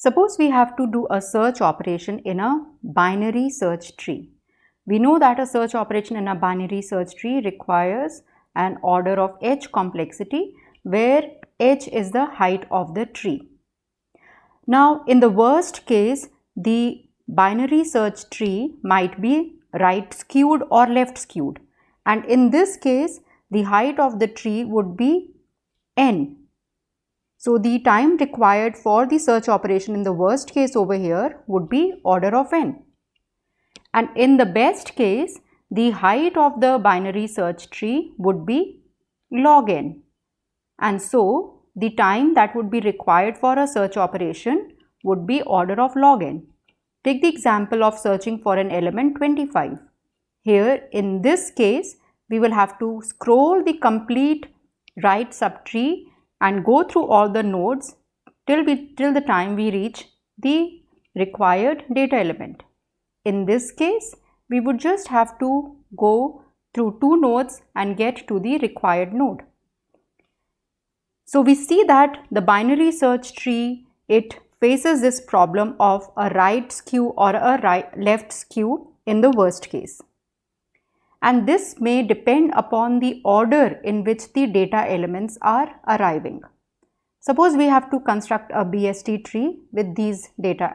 Suppose we have to do a search operation in a binary search tree. We know that a search operation in a binary search tree requires an order of h complexity, where h is the height of the tree. Now, in the worst case, the binary search tree might be right skewed or left skewed, and in this case, the height of the tree would be n. So, the time required for the search operation in the worst case over here would be order of n. And in the best case, the height of the binary search tree would be log n. And so, the time that would be required for a search operation would be order of log n. Take the example of searching for an element 25. Here, in this case, we will have to scroll the complete right subtree and go through all the nodes till the time we reach the required data element. In this case, we would just have to go through 2 nodes and get to the required node. So, we see that the binary search tree, it faces this problem of a right skew or a left skew in the worst case. And this may depend upon the order in which the data elements are arriving. Suppose we have to construct a BST tree with these data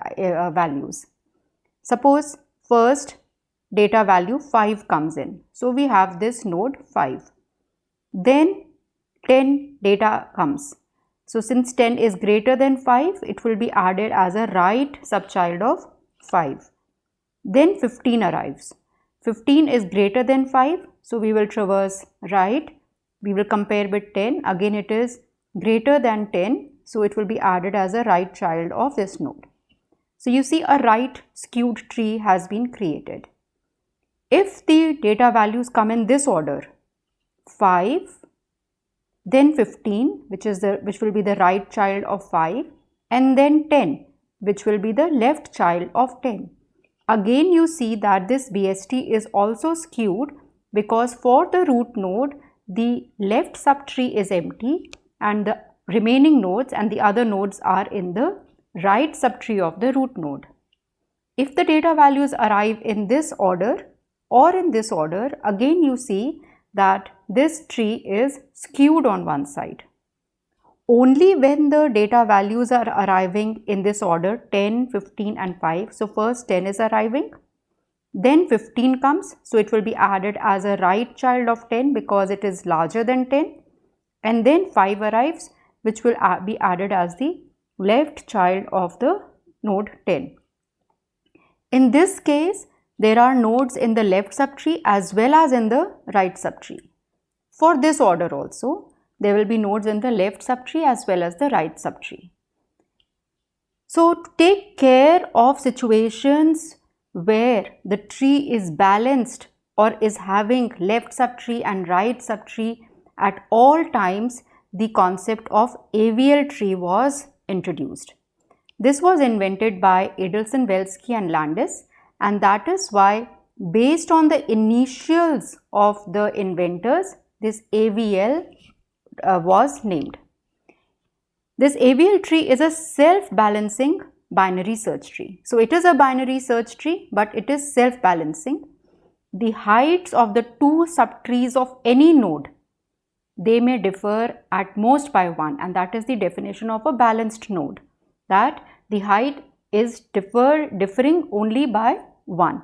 values. Suppose first data value 5 comes in. So, we have this node 5. Then 10 data comes. So, since 10 is greater than 5, it will be added as a right subchild of 5. Then 15 arrives. 15 is greater than 5, so we will traverse right. We will compare with 10. Again, it is greater than 10, so it will be added as a right child of this node. So, you see a right skewed tree has been created. If the data values come in this order, 5, then 15, which will be the right child of 5, and then 10, which will be the left child of 10. Again, you see that this BST is also skewed because for the root node, the left subtree is empty and the remaining nodes and the other nodes are in the right subtree of the root node. If the data values arrive in this order or in this order, again you see that this tree is skewed on one side. Only when the data values are arriving in this order 10, 15 and 5. So, first 10 is arriving, then 15 comes. So, it will be added as a right child of 10 because it is larger than 10, and then 5 arrives, which will be added as the left child of the node 10. In this case, there are nodes in the left subtree as well as in the right subtree. For this order also, there will be nodes in the left subtree as well as the right subtree. So, to take care of situations where the tree is balanced or is having left subtree and right subtree at all times, the concept of AVL tree was introduced. This was invented by Adelson, Welsky and Landis, and that is why, based on the initials of the inventors, this AVL was named. This AVL tree is a self-balancing binary search tree. So, it is a binary search tree, but it is self-balancing. The heights of the 2 subtrees of any node, they may differ at most by 1, and that is the definition of a balanced node, that the height is differing only by 1.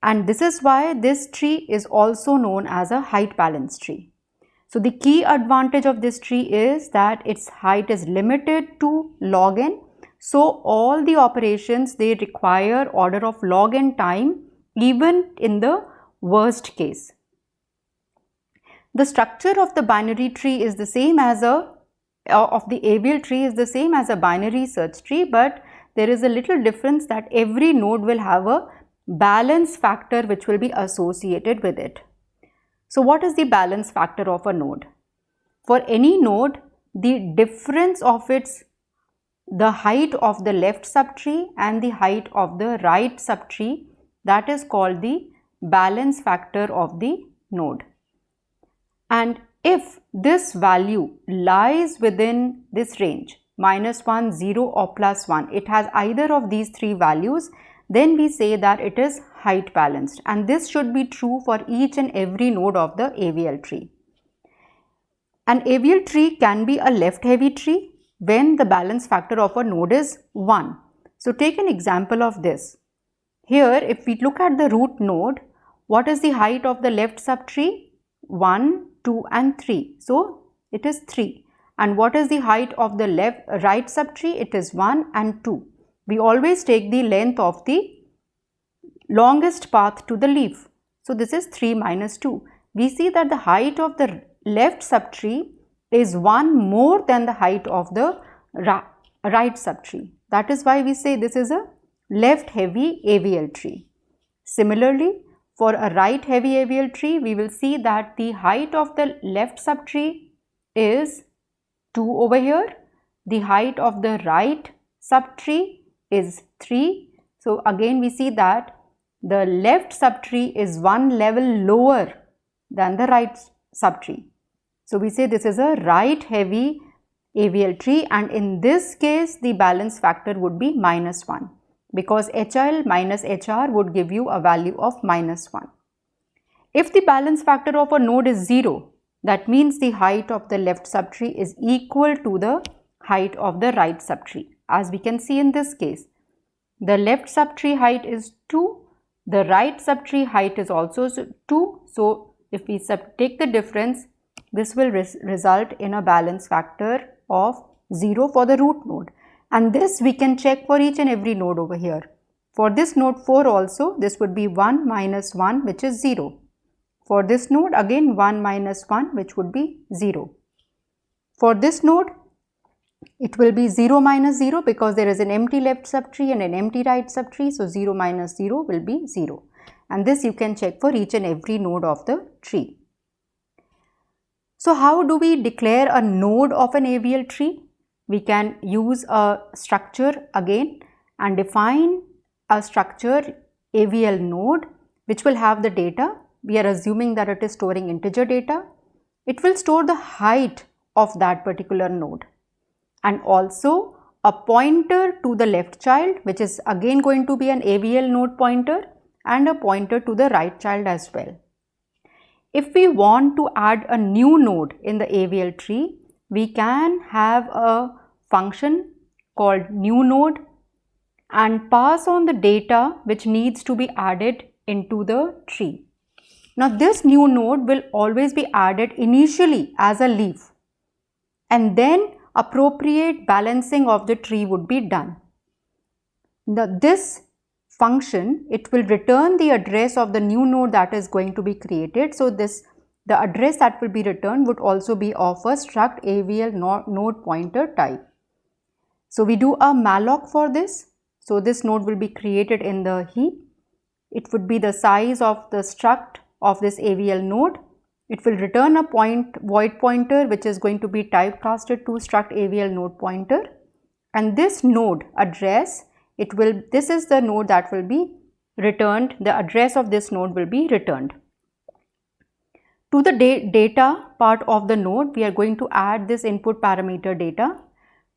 And this is why this tree is also known as a height balanced tree. So, the key advantage of this tree is that its height is limited to log n. So, all the operations, they require order of log n time even in the worst case. The structure of the binary tree is the same as the AVL tree is the same as a binary search tree, but there is a little difference that every node will have a balance factor which will be associated with it. So, what is the balance factor of a node? For any node, the difference of the height of the left subtree and the height of the right subtree, that is called the balance factor of the node. And if this value lies within this range, -1, 0 or +1. It has either of these three values, then we say that it is height balanced, and this should be true for each and every node of the AVL tree. An AVL tree can be a left heavy tree when the balance factor of a node is 1. So take an example of this. Here, if we look at the root node, what is the height of the left subtree? 1, 2 and 3. So it is 3. And what is the height of the right subtree? It is 1 and 2. We always take the length of the longest path to the leaf. So this is 3 minus 2. We see that the height of the left subtree is 1 more than the height of the right subtree. That is why we say this is a left heavy AVL tree. Similarly, for a right heavy AVL tree, we will see that the height of the left subtree is 2 over here. The height of the right subtree is 3. So again we see that the left subtree is 1 level lower than the right subtree. So we say this is a right heavy AVL tree, and in this case the balance factor would be -1, because HL minus HR would give you a value of -1. If the balance factor of a node is 0, that means the height of the left subtree is equal to the height of the right subtree. As we can see in this case, the left subtree height is 2, the right subtree height is also 2. So if we take the difference, this will result in a balance factor of 0 for the root node, and this we can check for each and every node over here. For this node 4 also, this would be 1 minus 1, which is 0. For this node again 1 minus 1, which would be 0. For this node it will be 0 minus 0, because there is an empty left subtree and an empty right subtree. So 0 minus 0 will be 0, and this you can check for each and every node of the tree. So how do we declare a node of an AVL tree? We can use a structure again and define a structure AVL node which will have the data. We are assuming that it is storing integer data. It will store the height of that particular node, and also a pointer to the left child, which is again going to be an AVL node pointer, and a pointer to the right child as well. If we want to add a new node in the AVL tree, we can have a function called new node and pass on the data which needs to be added into the tree. Now this new node will always be added initially as a leaf, and then appropriate balancing of the tree would be done. Now this function, it will return the address of the new node that is going to be created. So the address that will be returned would also be of a struct AVL node pointer type. So we do a malloc for this. So this node will be created in the heap. It would be the size of the struct of this AVL node. It will return a void pointer which is going to be typecasted to struct AVL node pointer, and this node address, this is the node that will be returned. The address of this node will be returned. To the data part of the node, we are going to add this input parameter data.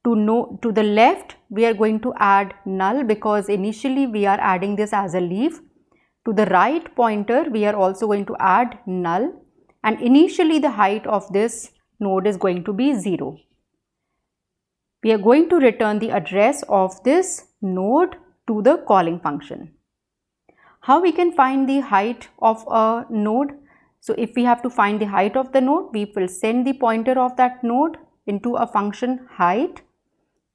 To the left, we are going to add null, because initially we are adding this as a leaf. To the right pointer, we are also going to add null, and initially the height of this node is going to be 0. We are going to return the address of this node to the calling function. How we can find the height of a node? So if we have to find the height of the node, we will send the pointer of that node into a function height.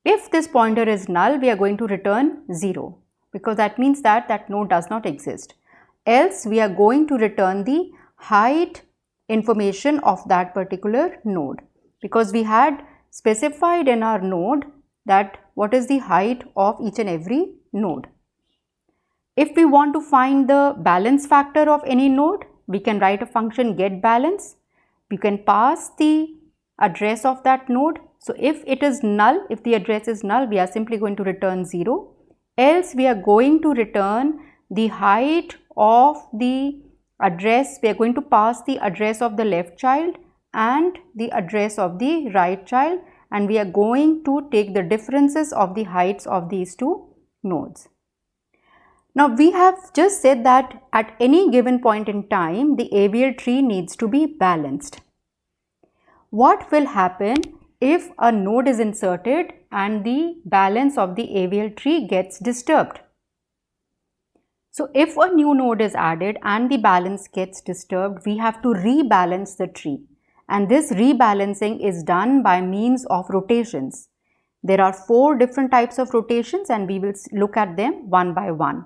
If this pointer is null, we are going to return 0, because that means that that node does not exist. Else we are going to return the height information of that particular node, because we had specified in our node that what is the height of each and every node. If we want to find the balance factor of any node, we can write a function getBalance. We can pass the address of that node. So if it is null, if the address is null, we are simply going to return 0. Else we are going to return the height of the address. We are going to pass the address of the left child and the address of the right child, and we are going to take the differences of the heights of these two nodes. Now we have just said that at any given point in time, the AVL tree needs to be balanced. What will happen if a node is inserted and the balance of the AVL tree gets disturbed? So if a new node is added and the balance gets disturbed, we have to rebalance the tree, and this rebalancing is done by means of rotations. There are 4 different types of rotations and we will look at them one by one.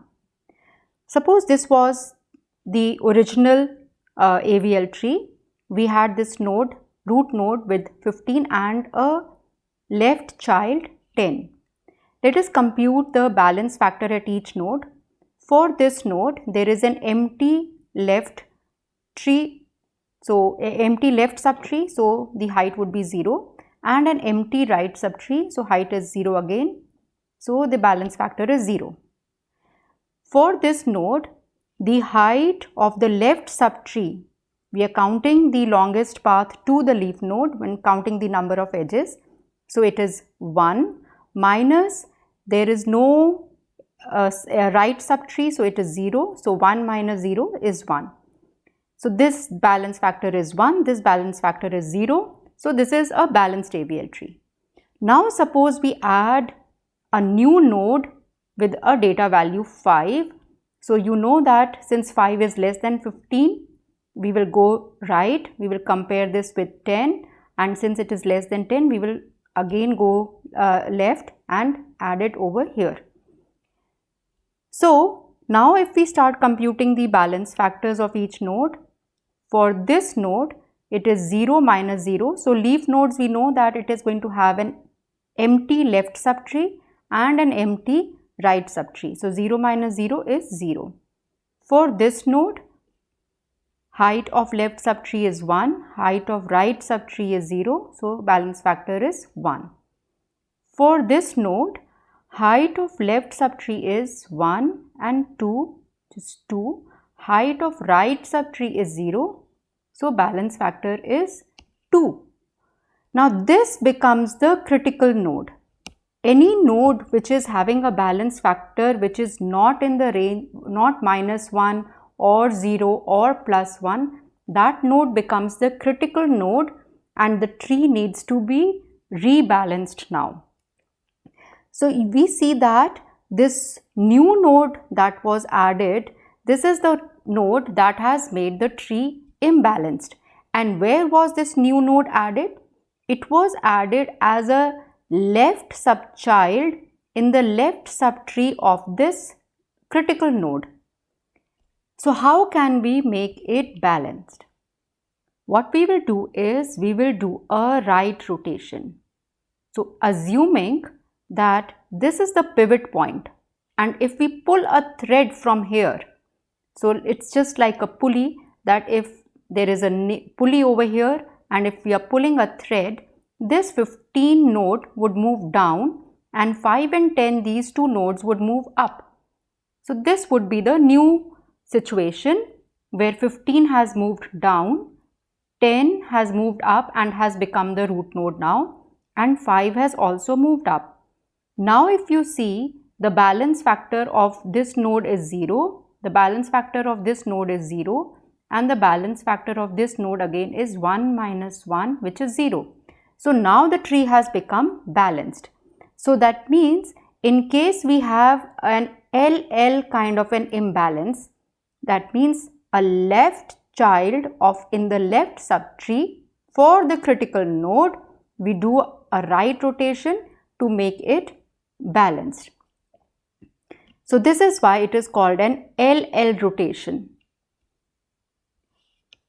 Suppose this was the original AVL tree. We had this node, root node with 15 and a left child 10. Let us compute the balance factor at each node. For this node, there is an empty left tree, so empty left subtree, so the height would be 0, and an empty right subtree, so height is 0 again, so the balance factor is 0. For this node, the height of the left subtree, we are counting the longest path to the leaf node when counting the number of edges, so it is 1 minus, there is no right subtree, so it is 0, so 1 minus 0 is 1. So this balance factor is 1, this balance factor is 0, so this is a balanced AVL tree. Now suppose we add a new node with a data value 5. So you know that since 5 is less than 15, we will go right, we will compare this with 10, and since it is less than 10, we will again go left and add it over here. So now if we start computing the balance factors of each node, for this node it is 0 minus 0. So leaf nodes, we know that it is going to have an empty left subtree and an empty right subtree. So 0 minus 0 is 0. For this node, height of left subtree is 1, height of right subtree is 0, so balance factor is 1. For this node, height of left subtree is 1 and 2, just 2, height of right subtree is 0, so balance factor is 2. Now this becomes the critical node. Any node which is having a balance factor which is not in the range, not minus 1 or 0 or plus 1, that node becomes the critical node and the tree needs to be rebalanced now. So we see that this new node that was added, this is the node that has made the tree imbalanced. And where was this new node added? It was added as a left subchild in the left subtree of this critical node. So how can we make it balanced? What we will do is we will do a right rotation. So assuming that this is the pivot point, and if we pull a thread from here, so it's just like a pulley, that if there is a pulley over here and if we are pulling a thread, this 15 node would move down and 5 and 10, these two nodes would move up. So this would be the new situation where 15 has moved down, 10 has moved up and has become the root node now, and 5 has also moved up. Now if you see, the balance factor of this node is 0, the balance factor of this node is 0, and the balance factor of this node again is 1 minus 1, which is 0. So now the tree has become balanced. So that means in case we have an LL kind of an imbalance, that means a left child of in the left subtree, for the critical node, we do a right rotation to make it balanced. So this is why it is called an LL rotation.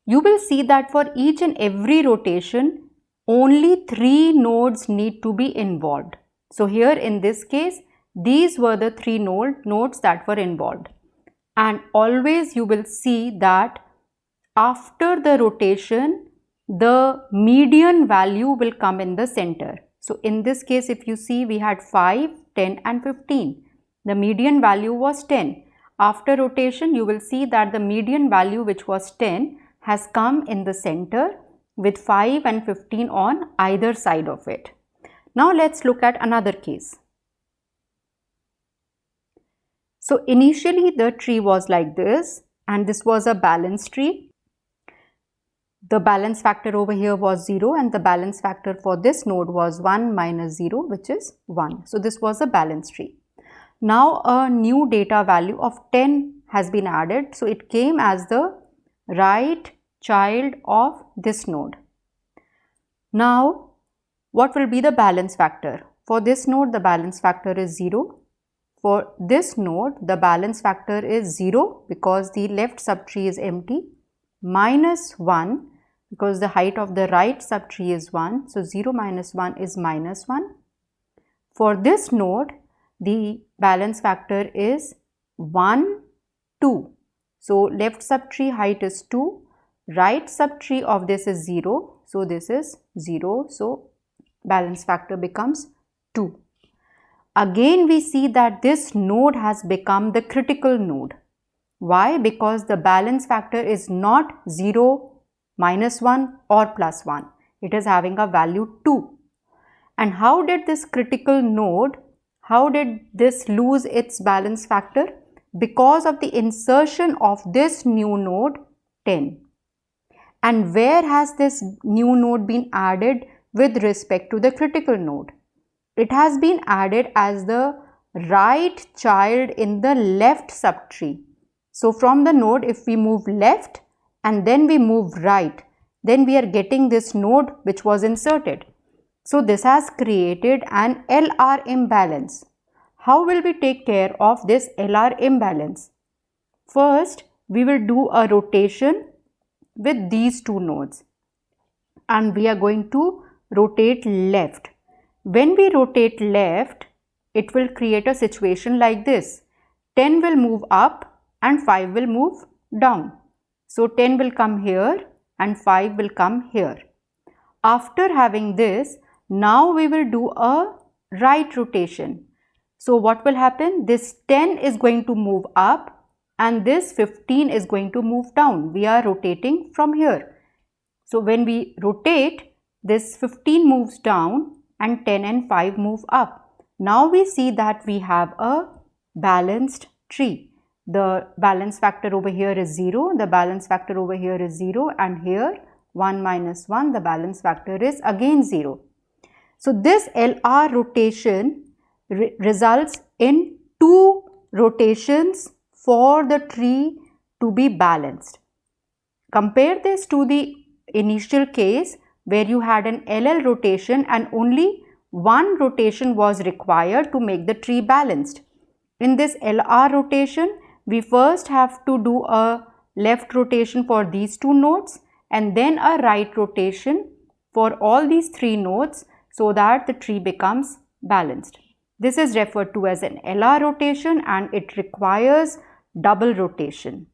You will see that for each and every rotation, only 3 nodes need to be involved. So here in this case, these were the 3 nodes that were involved. And always you will see that after the rotation, the median value will come in the center. So in this case, if you see, we had 5, 10 and 15. The median value was 10. After rotation, you will see that the median value, which was 10, has come in the center with 5 and 15 on either side of it. Now let's look at another case. So initially the tree was like this, and this was a balanced tree. The balance factor over here was 0, and the balance factor for this node was 1 minus 0, which is 1. So this was a balanced tree. Now a new data value of 10 has been added. So it came as the right child of this node. Now what will be the balance factor? For this node the balance factor is 0. For this node the balance factor is 0 because the left subtree is empty, minus 1 because the height of the right subtree is 1. So 0 minus 1 is minus 1. For this node the balance factor is 1, 2. So left subtree height is 2, right subtree of this is 0. So this is 0. So balance factor becomes 2. Again we see that this node has become the critical node. Why? Because the balance factor is not 0, minus 1 or plus 1. It is having a value 2. And how did this critical node, how did this lose its balance factor? Because of the insertion of this new node 10. And where has this new node been added with respect to the critical node? It has been added as the right child in the left subtree. So from the node, if we move left and then we move right, then we are getting this node which was inserted. So this has created an LR imbalance. How will we take care of this LR imbalance? First, we will do a rotation with these two nodes, and we are going to rotate left. When we rotate left, it will create a situation like this. 10 will move up and 5 will move down. So 10 will come here and 5 will come here. After having this, now we will do a right rotation. So what will happen? This 10 is going to move up and this 15 is going to move down. We are rotating from here. So when we rotate, this 15 moves down and 10 and 5 move up. Now we see that we have a balanced tree. The balance factor over here is 0, the balance factor over here is 0, and here 1 minus 1, the balance factor is again 0. So this LR rotation results in 2 rotations for the tree to be balanced. Compare this to the initial case where you had an LL rotation and only 1 rotation was required to make the tree balanced. In this LR rotation, we first have to do a left rotation for these 2 nodes and then a right rotation for all these 3 nodes so that the tree becomes balanced. This is referred to as an LR rotation and it requires double rotation.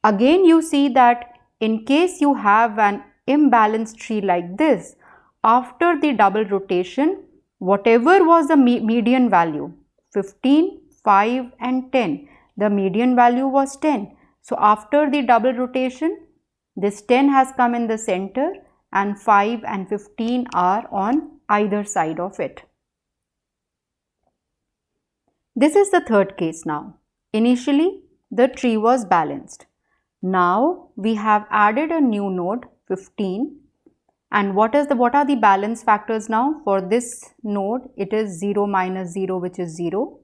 Again, you see that in case you have an imbalanced tree like this, after the double rotation, whatever was the median value, 15, 5 and 10, the median value was 10. So after the double rotation, this 10 has come in the center and 5 and 15 are on either side of it. This is the third case now. Initially, the tree was balanced. Now we have added a new node 15, and what are the balance factors now? For this node it is 0 minus 0, which is 0.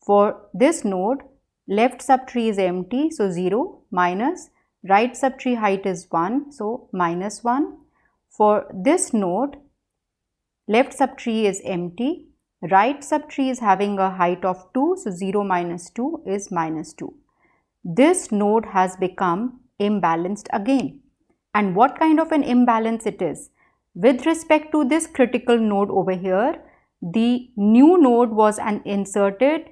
For this node, left subtree is empty, so 0, minus right subtree height is 1, so minus 1. For this node, left subtree is empty, right subtree is having a height of 2, so 0 minus 2 is minus 2. This node has become imbalanced again. And what kind of an imbalance it is? With respect to this critical node over here, the new node was inserted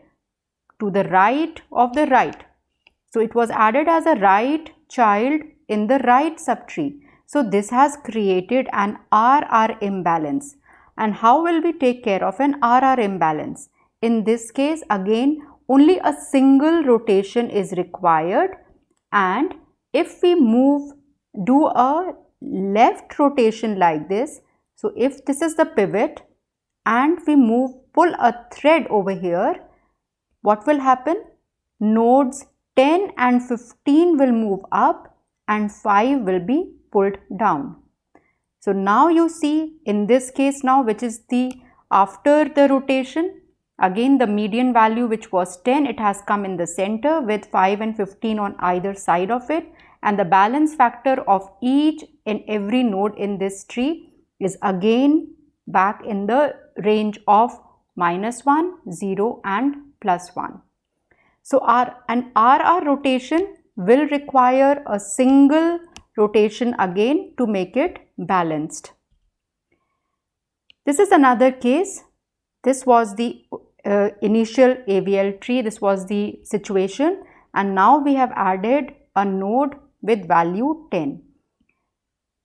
to the right of the right. So it was added as a right child in the right subtree. So this has created an RR imbalance. And how will we take care of an RR imbalance? In this case, again, only a single rotation is required, and if we do a left rotation like this, so if this is the pivot and we pull a thread over here, what will happen? Nodes 10 and 15 will move up and 5 will be pulled down. So now you see in this case now, which is the after the rotation, again the median value which was 10, it has come in the center with 5 and 15 on either side of it, and the balance factor of each and every node in this tree is again back in the range of -1, 0 and +1. So our RR rotation will require a single rotation again to make it balanced. This is another case. This was the initial AVL tree, this was the situation, and now we have added a node with value 10.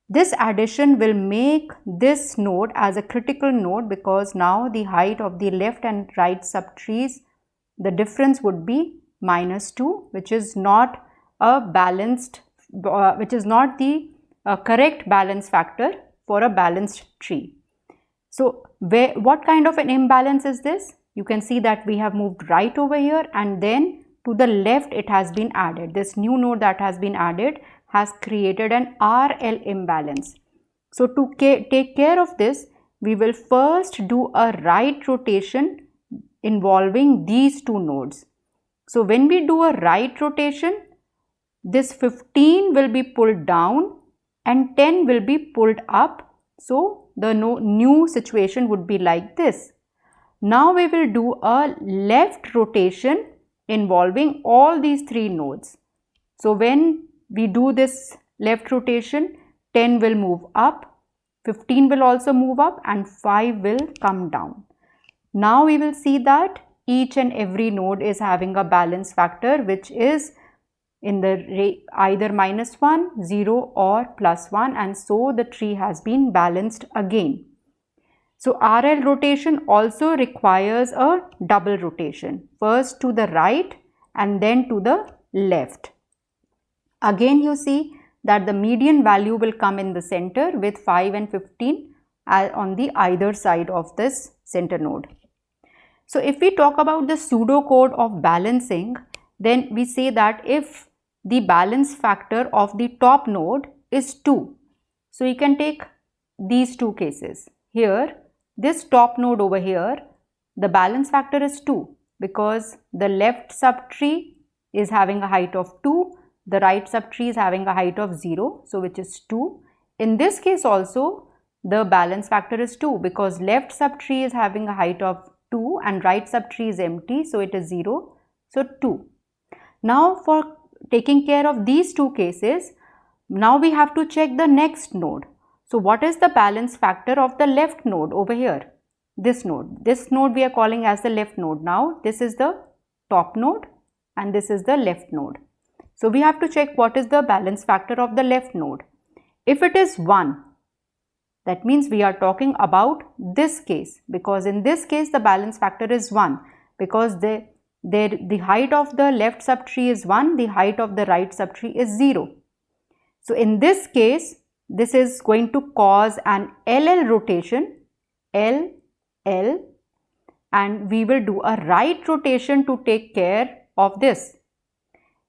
This addition will make this node as a critical node because now the height of the left and right subtrees, the difference would be -2, which is not a balanced, which is not the correct balance factor for a balanced tree. So what kind of an imbalance is this? You can see that we have moved right over here, and then to the left it has been added. This new node that has been added has created an RL imbalance. So to take care of this, we will first do a right rotation involving these two nodes. So when we do a right rotation, this 15 will be pulled down and 10 will be pulled up. So the new situation would be like this. Now we will do a left rotation involving all these three nodes. So when we do this left rotation, 10 will move up, 15 will also move up, and 5 will come down. Now we will see that each and every node is having a balance factor which is in the either -1, 0 or +1, and so the tree has been balanced again. So RL rotation also requires a double rotation, first to the right and then to the left. Again you see that the median value will come in the center with 5 and 15 on the either side of this center node. So if we talk about the pseudocode of balancing, then we say that if the balance factor of the top node is 2, so you can take these two cases. Here, this top node over here, the balance factor is 2 because the left subtree is having a height of 2, the right subtree is having a height of 0, so which is 2. In this case also, the balance factor is 2 because left subtree is having a height of 2 and right subtree is empty, so it is 0, so 2. Now for taking care of these two cases, now we have to check the next node. So what is the balance factor of the left node over here? This node we are calling as the left node. Now this is the top node and this is the left node. So we have to check what is the balance factor of the left node. If it is 1, that means we are talking about this case, because in this case the balance factor is 1 because the height of the left subtree is 1, the height of the right subtree is 0. So in this case, this is going to cause an LL rotation, LL, and we will do a right rotation to take care of this.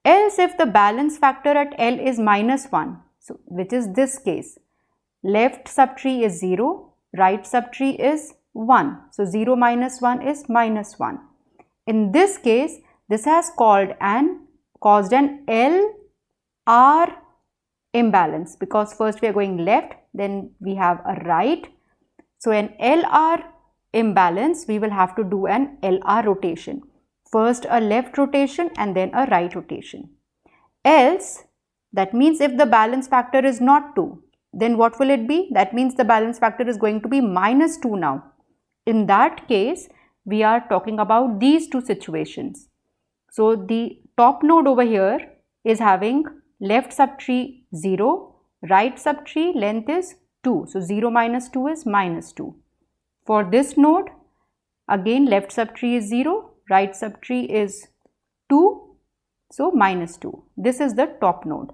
Else if the balance factor at L is -1, so which is this case, left subtree is 0, right subtree is 1, so 0 minus 1 is -1. In this case, this has caused an LR imbalance because first we are going left, then we have a right. So an LR imbalance, we will have to do an LR rotation. First a left rotation and then a right rotation. Else, that means if the balance factor is not 2, then what will it be? That means the balance factor is going to be -2 now. In that case, we are talking about these two situations. So the top node over here is having left subtree 0, right subtree length is 2. So 0 minus 2 is -2. For this node, again left subtree is 0, right subtree is 2, so -2. This is the top node.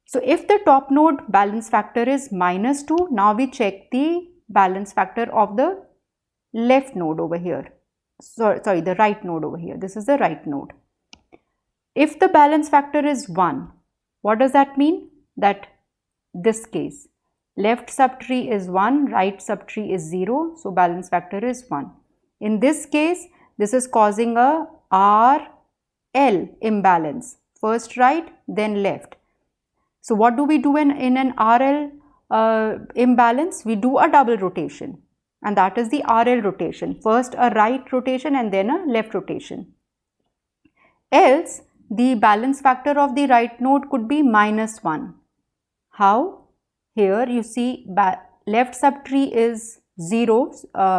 So if the top node balance factor is -2, now we check the balance factor of the left node over here. Sorry, the right node over here. This is the right node. If the balance factor is 1, what does that mean? That this case, left subtree is 1, right subtree is 0, so balance factor is 1. In this case, this is causing a RL imbalance, first right, then left. So what do we do in an RL imbalance? We do a double rotation, and that is the RL rotation, first a right rotation and then a left rotation. Else, the balance factor of the right node could be -1. How? Here you see left subtree is 0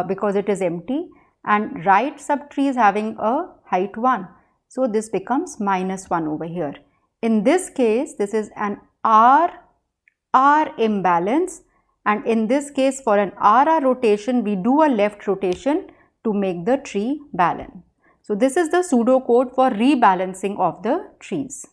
because it is empty, and right subtree is having a height 1. So this becomes -1 over here. In this case, this is an RR imbalance, and in this case for an RR rotation, we do a left rotation to make the tree balance. So this is the pseudocode for rebalancing of the trees.